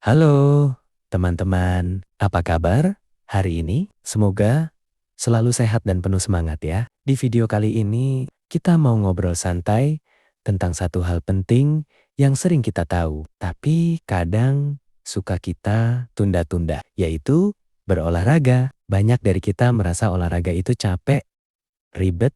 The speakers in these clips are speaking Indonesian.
Halo, teman-teman. Apa kabar hari ini? Semoga selalu sehat dan penuh semangat ya. Di video kali ini, kita mau ngobrol santai tentang satu hal penting yang sering kita tahu, tapi kadang suka kita tunda-tunda, yaitu berolahraga. Banyak dari kita merasa olahraga itu capek, ribet,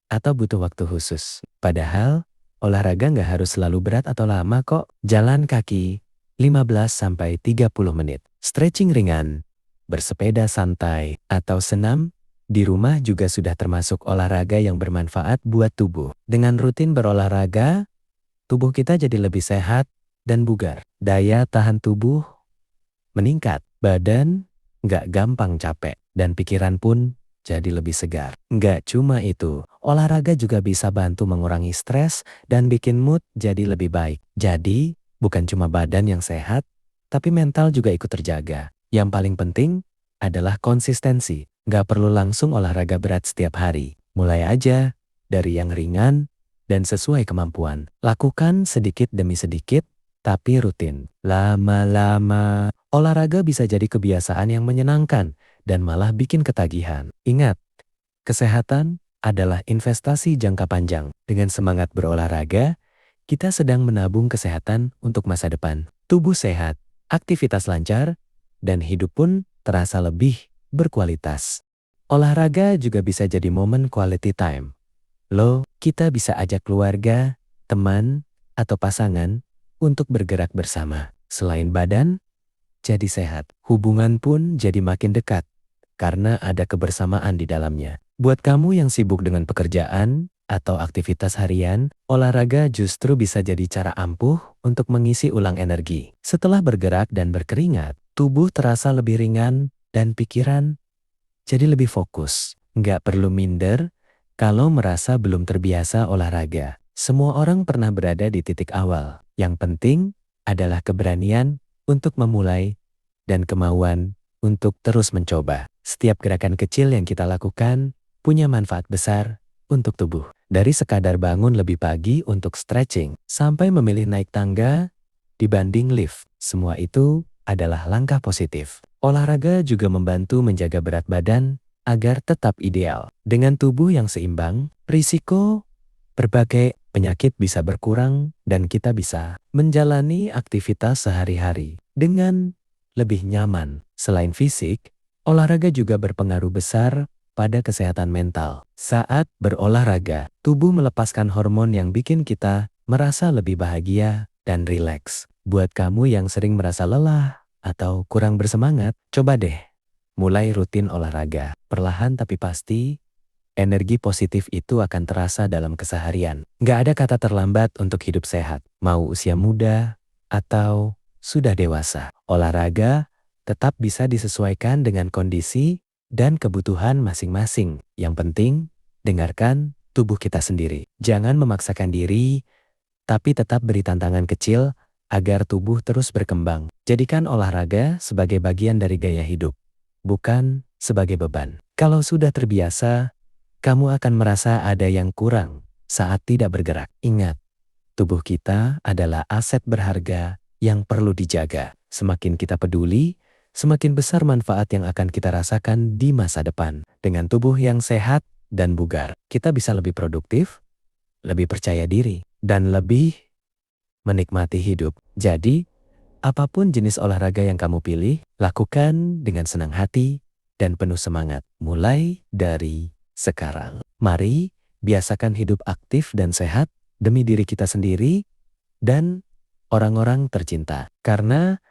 atau butuh waktu khusus. Padahal, olahraga nggak harus selalu berat atau lama kok. Jalan kaki 15-30 menit. Stretching ringan, bersepeda santai, atau senam di rumah juga sudah termasuk olahraga yang bermanfaat buat tubuh. Dengan rutin berolahraga, tubuh kita jadi lebih sehat dan bugar. Daya tahan tubuh meningkat, badan nggak gampang capek, dan pikiran pun jadi lebih segar. Nggak cuma itu, olahraga juga bisa bantu mengurangi stres dan bikin mood jadi lebih baik. Jadi, bukan cuma badan yang sehat, tapi mental juga ikut terjaga. Yang paling penting adalah konsistensi. Nggak perlu langsung olahraga berat setiap hari. Mulai aja dari yang ringan dan sesuai kemampuan. Lakukan sedikit demi sedikit, tapi rutin. Lama-lama, olahraga bisa jadi kebiasaan yang menyenangkan dan malah bikin ketagihan. Ingat, kesehatan adalah investasi jangka panjang. Dengan semangat berolahraga, kita sedang menabung kesehatan untuk masa depan. Tubuh sehat, aktivitas lancar, dan hidup pun terasa lebih berkualitas. Olahraga juga bisa jadi momen quality time. Kita bisa ajak keluarga, teman, atau pasangan untuk bergerak bersama. Selain badan jadi sehat, hubungan pun jadi makin dekat karena ada kebersamaan di dalamnya. Buat kamu yang sibuk dengan pekerjaan atau aktivitas harian, olahraga justru bisa jadi cara ampuh untuk mengisi ulang energi. Setelah bergerak dan berkeringat, tubuh terasa lebih ringan dan pikiran jadi lebih fokus. Nggak perlu minder kalau merasa belum terbiasa olahraga. Semua orang pernah berada di titik awal. Yang penting adalah keberanian untuk memulai dan kemauan untuk terus mencoba. Setiap gerakan kecil yang kita lakukan punya manfaat besar untuk tubuh. Dari sekadar bangun lebih pagi untuk stretching, sampai memilih naik tangga dibanding lift. Semua itu adalah langkah positif. Olahraga juga membantu menjaga berat badan agar tetap ideal. Dengan tubuh yang seimbang, risiko berbagai penyakit bisa berkurang dan kita bisa menjalani aktivitas sehari-hari dengan lebih nyaman. Selain fisik, olahraga juga berpengaruh besar pada kesehatan mental. Saat berolahraga, tubuh melepaskan hormon yang bikin kita merasa lebih bahagia dan rileks. Buat kamu yang sering merasa lelah atau kurang bersemangat, coba deh mulai rutin olahraga. Perlahan tapi pasti, energi positif itu akan terasa dalam keseharian. Nggak ada kata terlambat untuk hidup sehat. Mau usia muda atau sudah dewasa, olahraga tetap bisa disesuaikan dengan kondisi dan kebutuhan masing-masing. Yang penting, dengarkan tubuh kita sendiri. Jangan memaksakan diri, tapi tetap beri tantangan kecil agar tubuh terus berkembang. Jadikan olahraga sebagai bagian dari gaya hidup, bukan sebagai beban. Kalau sudah terbiasa, kamu akan merasa ada yang kurang saat tidak bergerak. Ingat, tubuh kita adalah aset berharga yang perlu dijaga. Semakin kita peduli, semakin besar manfaat yang akan kita rasakan di masa depan. Dengan tubuh yang sehat dan bugar, kita bisa lebih produktif, lebih percaya diri, dan lebih menikmati hidup. Jadi, apapun jenis olahraga yang kamu pilih, lakukan dengan senang hati dan penuh semangat. Mulai dari sekarang. Mari biasakan hidup aktif dan sehat demi diri kita sendiri dan orang-orang tercinta. Karena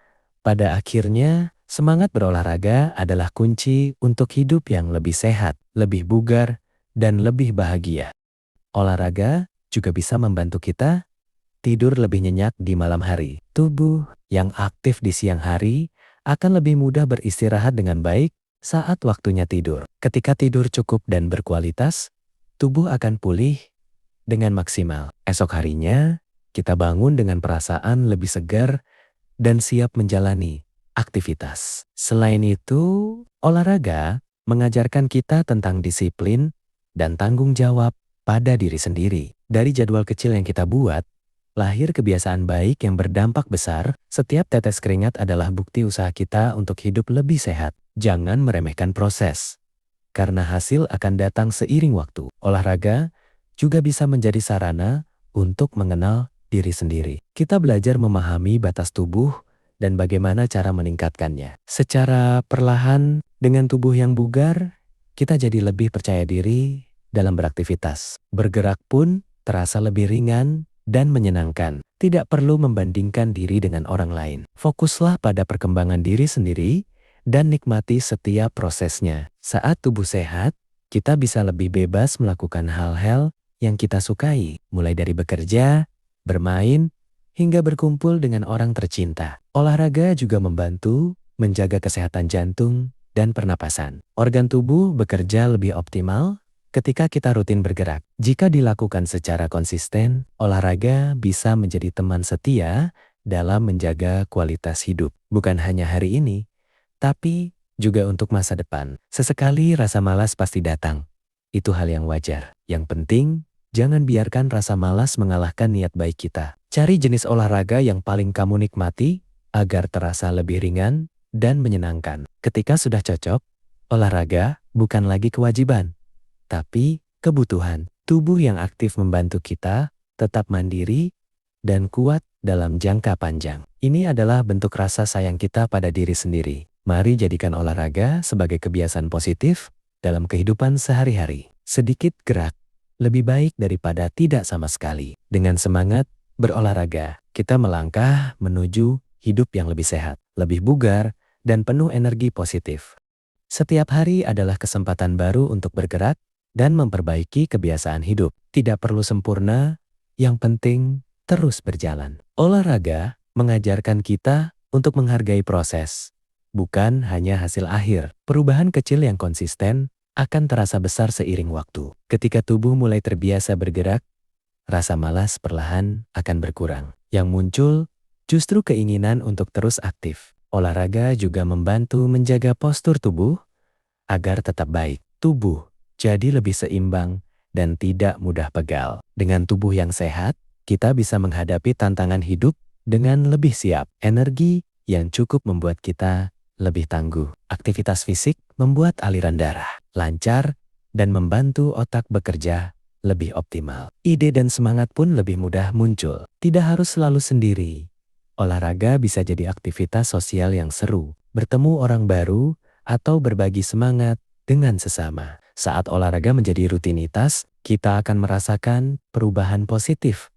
pada akhirnya semangat berolahraga adalah kunci untuk hidup yang lebih sehat, lebih bugar, dan lebih bahagia. Olahraga juga bisa membantu kita tidur lebih nyenyak di malam hari. Tubuh yang aktif di siang hari akan lebih mudah beristirahat dengan baik saat waktunya tidur. Ketika tidur cukup dan berkualitas, tubuh akan pulih dengan maksimal. Esok harinya, kita bangun dengan perasaan lebih segar dan siap menjalani aktivitas. Selain itu, olahraga mengajarkan kita tentang disiplin dan tanggung jawab pada diri sendiri. Dari jadwal kecil yang kita buat, lahir kebiasaan baik yang berdampak besar. Setiap tetes keringat adalah bukti usaha kita untuk hidup lebih sehat. Jangan meremehkan proses, karena hasil akan datang seiring waktu. Olahraga juga bisa menjadi sarana untuk mengenal diri sendiri. Kita belajar memahami batas tubuh dan bagaimana cara meningkatkannya. Secara perlahan, dengan tubuh yang bugar, kita jadi lebih percaya diri dalam beraktivitas. Bergerak pun terasa lebih ringan dan menyenangkan. Tidak perlu membandingkan diri dengan orang lain. Fokuslah pada perkembangan diri sendiri dan nikmati setiap prosesnya. Saat tubuh sehat, kita bisa lebih bebas melakukan hal-hal yang kita sukai, mulai dari bekerja, bermain, hingga berkumpul dengan orang tercinta. Olahraga juga membantu menjaga kesehatan jantung dan pernapasan. Organ tubuh bekerja lebih optimal ketika kita rutin bergerak. Jika dilakukan secara konsisten, olahraga bisa menjadi teman setia dalam menjaga kualitas hidup. Bukan hanya hari ini, tapi juga untuk masa depan. Sesekali rasa malas pasti datang. Itu hal yang wajar. Yang penting, jangan biarkan rasa malas mengalahkan niat baik kita. Cari jenis olahraga yang paling kamu nikmati agar terasa lebih ringan dan menyenangkan. Ketika sudah cocok, olahraga bukan lagi kewajiban, tapi kebutuhan. Tubuh yang aktif membantu kita tetap mandiri dan kuat dalam jangka panjang. Ini adalah bentuk rasa sayang kita pada diri sendiri. Mari jadikan olahraga sebagai kebiasaan positif dalam kehidupan sehari-hari. Sedikit gerak lebih baik daripada tidak sama sekali. Dengan semangat berolahraga, kita melangkah menuju hidup yang lebih sehat, lebih bugar, dan penuh energi positif. Setiap hari adalah kesempatan baru untuk bergerak dan memperbaiki kebiasaan hidup. Tidak perlu sempurna, yang penting terus berjalan. Olahraga mengajarkan kita untuk menghargai proses, bukan hanya hasil akhir. Perubahan kecil yang konsisten akan terasa besar seiring waktu. Ketika tubuh mulai terbiasa bergerak, rasa malas perlahan akan berkurang. Yang muncul justru keinginan untuk terus aktif. Olahraga juga membantu menjaga postur tubuh agar tetap baik. Tubuh jadi lebih seimbang dan tidak mudah pegal. Dengan tubuh yang sehat, kita bisa menghadapi tantangan hidup dengan lebih siap. Energi yang cukup membuat kita lebih tangguh. Aktivitas fisik membuat aliran darah lancar dan membantu otak bekerja lebih optimal. Ide dan semangat pun lebih mudah muncul. Tidak harus selalu sendiri. Olahraga bisa jadi aktivitas sosial yang seru, bertemu orang baru, atau berbagi semangat dengan sesama. Saat olahraga menjadi rutinitas, kita akan merasakan perubahan positif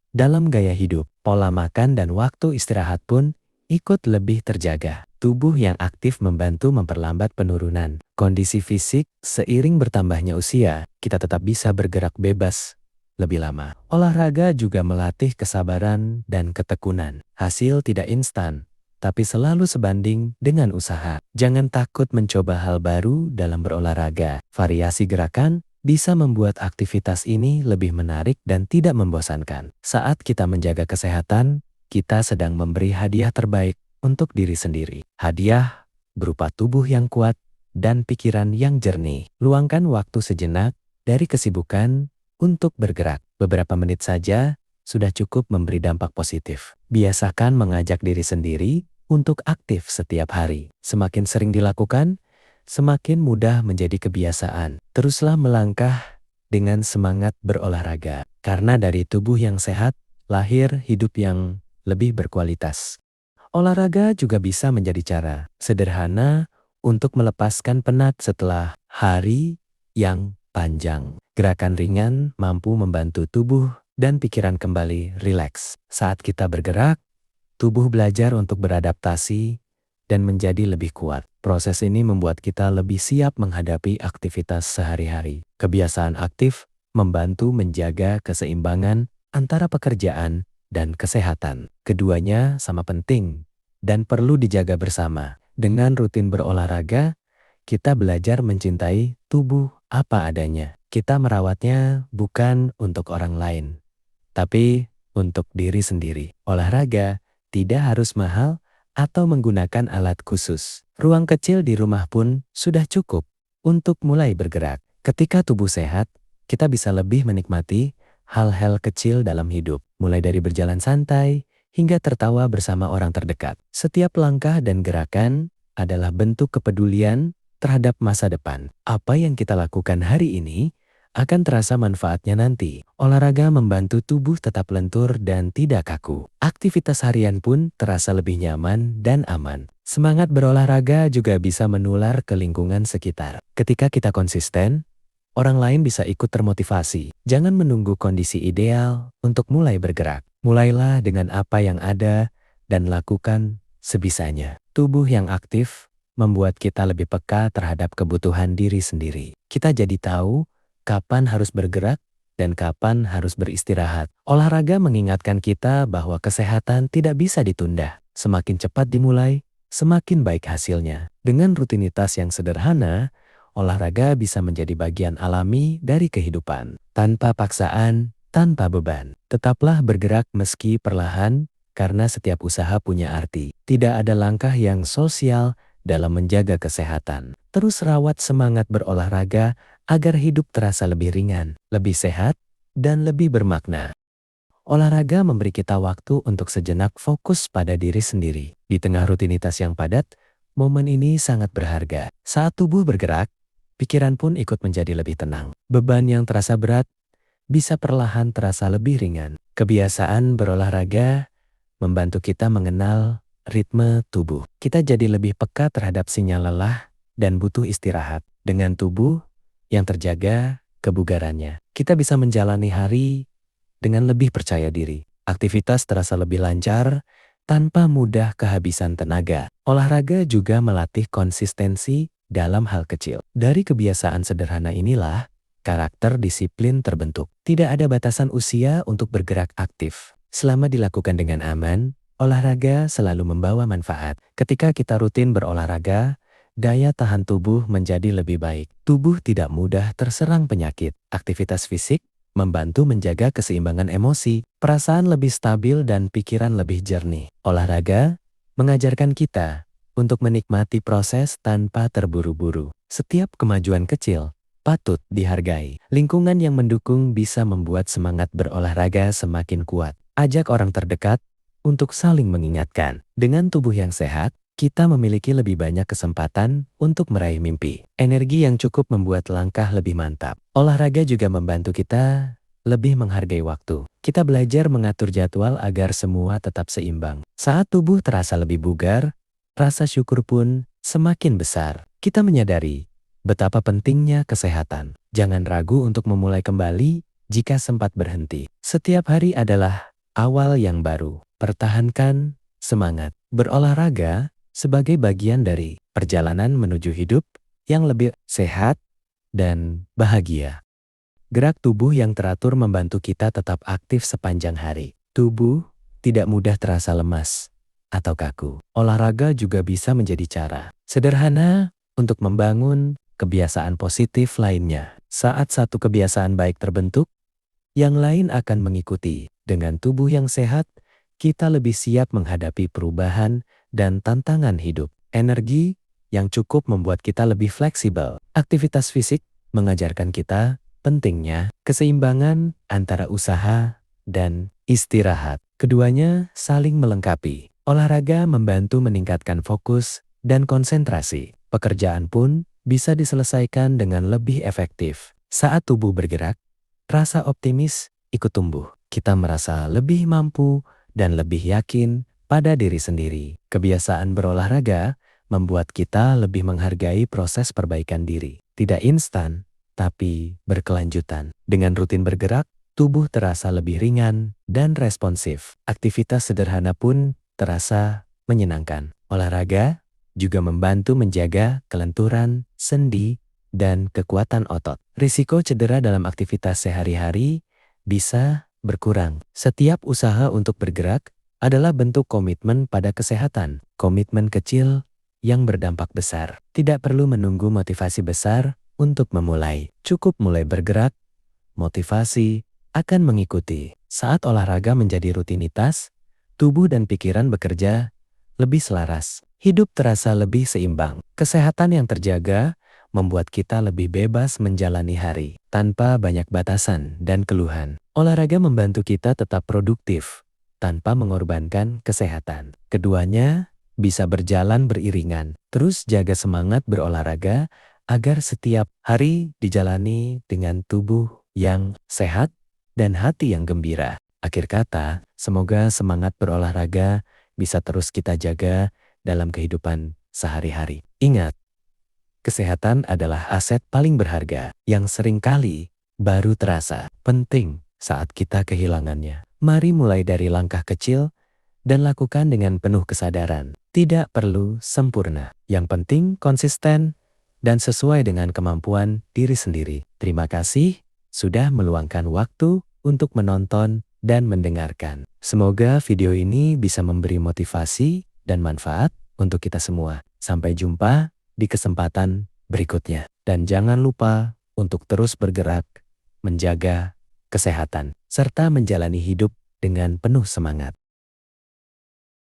dalam gaya hidup. Pola makan dan waktu istirahat pun ikut lebih terjaga. Tubuh yang aktif membantu memperlambat penurunan kondisi fisik. Seiring bertambahnya usia, kita tetap bisa bergerak bebas lebih lama. Olahraga juga melatih kesabaran dan ketekunan. Hasil tidak instan, tapi selalu sebanding dengan usaha. Jangan takut mencoba hal baru dalam berolahraga. Variasi gerakan bisa membuat aktivitas ini lebih menarik dan tidak membosankan. Saat kita menjaga kesehatan, kita sedang memberi hadiah terbaik untuk diri sendiri. Hadiah berupa tubuh yang kuat dan pikiran yang jernih. Luangkan waktu sejenak dari kesibukan untuk bergerak. Beberapa menit saja sudah cukup memberi dampak positif. Biasakan mengajak diri sendiri untuk aktif setiap hari. Semakin sering dilakukan, semakin mudah menjadi kebiasaan. Teruslah melangkah dengan semangat berolahraga. Karena dari tubuh yang sehat, lahir hidup yang lebih berkualitas. Olahraga juga bisa menjadi cara sederhana untuk melepaskan penat setelah hari yang panjang. Gerakan ringan mampu membantu tubuh dan pikiran kembali rileks. Saat kita bergerak, tubuh belajar untuk beradaptasi dan menjadi lebih kuat. Proses ini membuat kita lebih siap menghadapi aktivitas sehari-hari. Kebiasaan aktif membantu menjaga keseimbangan antara pekerjaan dan kesehatan. Keduanya sama penting dan perlu dijaga bersama. Dengan rutin berolahraga, kita belajar mencintai tubuh apa adanya. Kita merawatnya bukan untuk orang lain, tapi untuk diri sendiri. Olahraga tidak harus mahal atau menggunakan alat khusus. Ruang kecil di rumah pun sudah cukup untuk mulai bergerak. Ketika tubuh sehat, kita bisa lebih menikmati hal-hal kecil dalam hidup. mulai dari berjalan santai hingga tertawa bersama orang terdekat. Setiap langkah dan gerakan adalah bentuk kepedulian terhadap masa depan. Apa yang kita lakukan hari ini akan terasa manfaatnya nanti. Olahraga membantu tubuh tetap lentur dan tidak kaku. Aktivitas harian pun terasa lebih nyaman dan aman. Semangat berolahraga juga bisa menular ke lingkungan sekitar. Ketika kita konsisten, orang lain bisa ikut termotivasi. Jangan menunggu kondisi ideal untuk mulai bergerak. Mulailah dengan apa yang ada dan lakukan sebisanya. Tubuh yang aktif membuat kita lebih peka terhadap kebutuhan diri sendiri. Kita jadi tahu kapan harus bergerak dan kapan harus beristirahat. Olahraga mengingatkan kita bahwa kesehatan tidak bisa ditunda. Semakin cepat dimulai, semakin baik hasilnya. Dengan rutinitas yang sederhana, olahraga bisa menjadi bagian alami dari kehidupan. Tanpa paksaan, tanpa beban. Tetaplah bergerak meski perlahan, karena setiap usaha punya arti. Tidak ada langkah yang sosial dalam menjaga kesehatan. Terus rawat semangat berolahraga agar hidup terasa lebih ringan, lebih sehat, dan lebih bermakna. Olahraga memberi kita waktu untuk sejenak fokus pada diri sendiri. Di tengah rutinitas yang padat, momen ini sangat berharga. Saat tubuh bergerak, pikiran pun ikut menjadi lebih tenang. Beban yang terasa berat bisa perlahan terasa lebih ringan. Kebiasaan berolahraga membantu kita mengenal ritme tubuh. Kita jadi lebih peka terhadap sinyal lelah dan butuh istirahat. Dengan tubuh yang terjaga kebugarannya, kita bisa menjalani hari dengan lebih percaya diri. Aktivitas terasa lebih lancar tanpa mudah kehabisan tenaga. Olahraga juga melatih konsistensi dalam hal kecil. Dari kebiasaan sederhana inilah karakter disiplin terbentuk. Tidak ada batasan usia untuk bergerak aktif. Selama dilakukan dengan aman, olahraga selalu membawa manfaat. Ketika kita rutin berolahraga, daya tahan tubuh menjadi lebih baik. Tubuh tidak mudah terserang penyakit. Aktivitas fisik membantu menjaga keseimbangan emosi, perasaan lebih stabil dan pikiran lebih jernih. Olahraga mengajarkan kita untuk menikmati proses tanpa terburu-buru. Setiap kemajuan kecil patut dihargai. Lingkungan yang mendukung bisa membuat semangat berolahraga semakin kuat. Ajak orang terdekat untuk saling mengingatkan. Dengan tubuh yang sehat, kita memiliki lebih banyak kesempatan untuk meraih mimpi. Energi yang cukup membuat langkah lebih mantap. Olahraga juga membantu kita lebih menghargai waktu. Kita belajar mengatur jadwal agar semua tetap seimbang. Saat tubuh terasa lebih bugar, rasa syukur pun semakin besar. Kita menyadari betapa pentingnya kesehatan. Jangan ragu untuk memulai kembali jika sempat berhenti. Setiap hari adalah awal yang baru. Pertahankan semangat. Berolahraga sebagai bagian dari perjalanan menuju hidup yang lebih sehat dan bahagia. Gerak tubuh yang teratur membantu kita tetap aktif sepanjang hari. Tubuh tidak mudah terasa lemas atau kaku. Olahraga juga bisa menjadi cara sederhana untuk membangun kebiasaan positif lainnya. Saat satu kebiasaan baik terbentuk, yang lain akan mengikuti. Dengan tubuh yang sehat, kita lebih siap menghadapi perubahan dan tantangan hidup. Energi yang cukup membuat kita lebih fleksibel. Aktivitas fisik mengajarkan kita pentingnya keseimbangan antara usaha dan istirahat. Keduanya saling melengkapi. Olahraga membantu meningkatkan fokus dan konsentrasi. Pekerjaan pun bisa diselesaikan dengan lebih efektif. Saat tubuh bergerak, rasa optimis ikut tumbuh. Kita merasa lebih mampu dan lebih yakin pada diri sendiri. Kebiasaan berolahraga membuat kita lebih menghargai proses perbaikan diri. Tidak instan, tapi berkelanjutan. Dengan rutin bergerak, tubuh terasa lebih ringan dan responsif. Aktivitas sederhana pun terasa menyenangkan. Olahraga juga membantu menjaga kelenturan, sendi, dan kekuatan otot. Risiko cedera dalam aktivitas sehari-hari bisa berkurang. Setiap usaha untuk bergerak adalah bentuk komitmen pada kesehatan. Komitmen kecil yang berdampak besar. Tidak perlu menunggu motivasi besar untuk memulai. Cukup mulai bergerak, motivasi akan mengikuti. Saat olahraga menjadi rutinitas, tubuh dan pikiran bekerja lebih selaras. Hidup terasa lebih seimbang. Kesehatan yang terjaga membuat kita lebih bebas menjalani hari tanpa banyak batasan dan keluhan. Olahraga membantu kita tetap produktif tanpa mengorbankan kesehatan. Keduanya bisa berjalan beriringan. Terus jaga semangat berolahraga agar setiap hari dijalani dengan tubuh yang sehat dan hati yang gembira. Akhir kata, semoga semangat berolahraga bisa terus kita jaga dalam kehidupan sehari-hari. Ingat, kesehatan adalah aset paling berharga yang seringkali baru terasa penting saat kita kehilangannya. Mari mulai dari langkah kecil dan lakukan dengan penuh kesadaran. Tidak perlu sempurna. Yang penting konsisten dan sesuai dengan kemampuan diri sendiri. Terima kasih sudah meluangkan waktu untuk menonton dan mendengarkan. Semoga video ini bisa memberi motivasi dan manfaat untuk kita semua. Sampai jumpa di kesempatan berikutnya. Dan jangan lupa untuk terus bergerak, menjaga kesehatan, serta menjalani hidup dengan penuh semangat.